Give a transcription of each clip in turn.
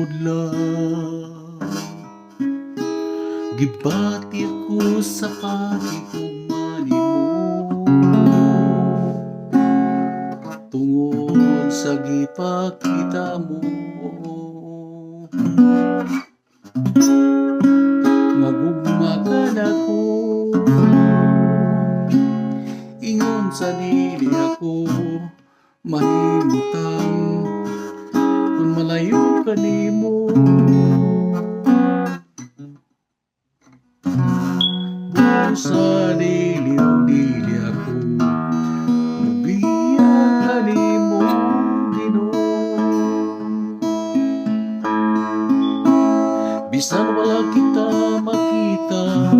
tinuod lang. Gibati ako sa pakigumani mo, tungod sa gipakita mo. Magugma ka na ko, ingon sa dili ako mahimutang kung malayo ka nimo. Sa dili ako mabiyak ka nimo, Ginoo. Bisan wala kita makita,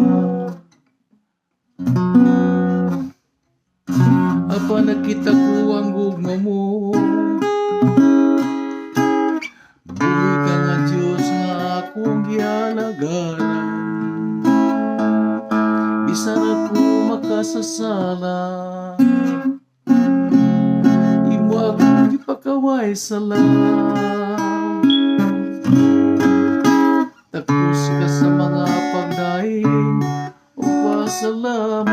apa nakita ko ang gugma mo. Buhay ka nga Diyos nga akong gialagaran. Bisan ako makasasala, imo akong ipakaway sala. Takos ka sa mga pagdaing o pasalamat.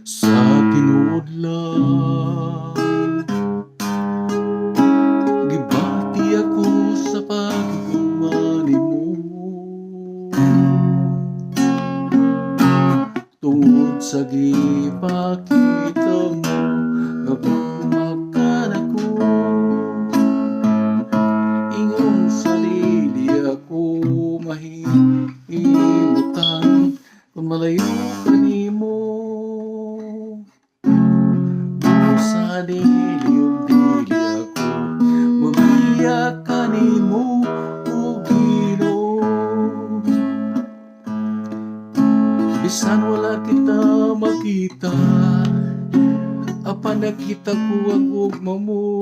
Sa tinuod lang, gibati ako sa pakigumani mo, tungod sa gipakita mo. Gagugma ako, ingon sa dili ako mahimutang kung malayo ka nimo. Sa dili ako mabiyak ka nimo, o Ginoo. Bisan wala kita makita, apa nakita ko ang gugma mo.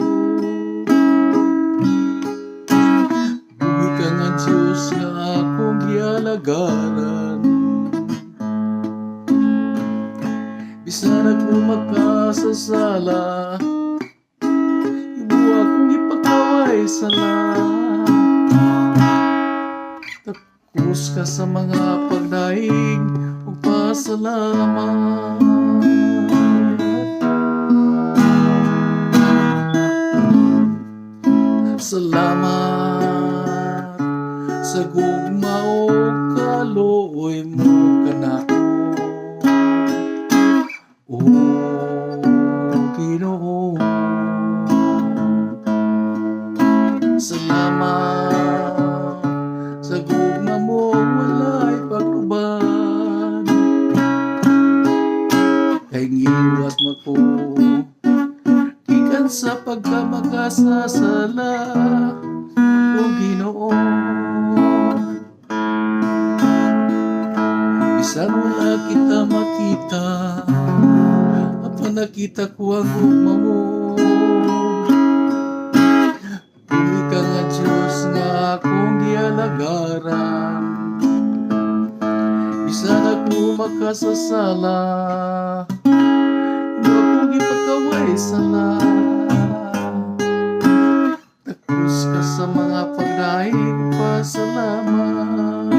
Buhay ka nga Diyos nga akong gialagaran. Bisan ako makasasala, imo akong ipakaway sala. Takos ka sa mga pagdaing o pasalamat. Salamat sa gugma o kaluoy mo kanako, o Ginoo. Salamat sa gugma mo walay pagtuban, kay ngiwat mo ko gikan sa pagkamakasasala, o Ginoo. Bisan wala kita makita, apa nakita ko ang gugma mo. Buhay ka nga Diyos nga akong gialagaran. Bisan ako makasasala, imo akong ipakaway sala. Takos ka sa mga pagdaing pasalamat.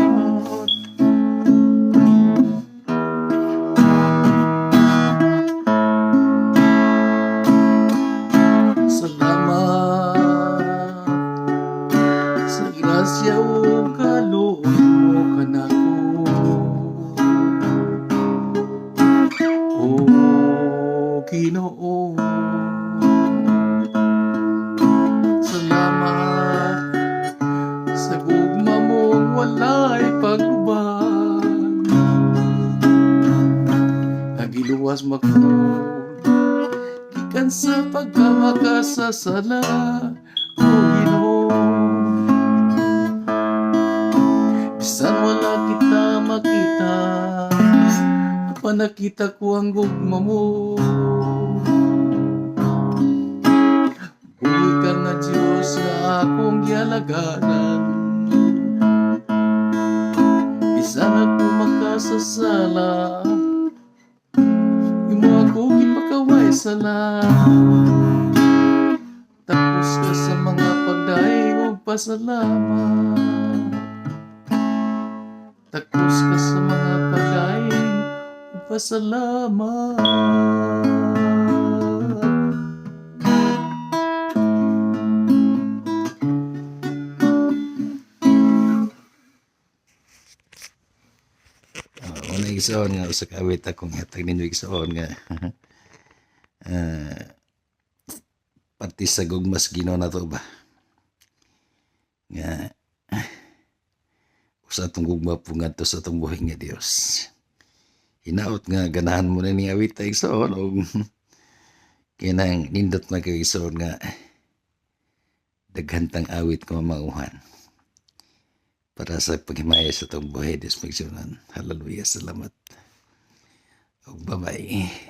Salamat sa grasya o kaluoy mo kanako, o Ginoo. Salamat sa gugma mong walay pagluban, nagiluwas magtuon gikan sa pagkamakasasala, o Ginoo. Bisan wala kita makita, apa nakita ko ang gugma mo. Buhay ka nga Diyos nga akong gialagaran. Bisan ako makasasala, imo ako gipakaway pasalamat. Tapos ka sa mga pagdaig ug pasalamat. Tapos ka sa mga pagdaig ug pasalamat. Una igsoon nga usa ka awit akong hatag ninyo igsoon nga pati sa gugmas Ginoo na to ba nga usa tong gugma po ngadto sa atong buhi nga Dios. Hinaot nga ganahan mo na ning awit igsoon og kinang nindot na kay igsoon nga daghantang awit ko mamauhan para sa paghimaya sa itong buhay. Diyos magsunan. Hallelujah. Salamat. O bye-bye.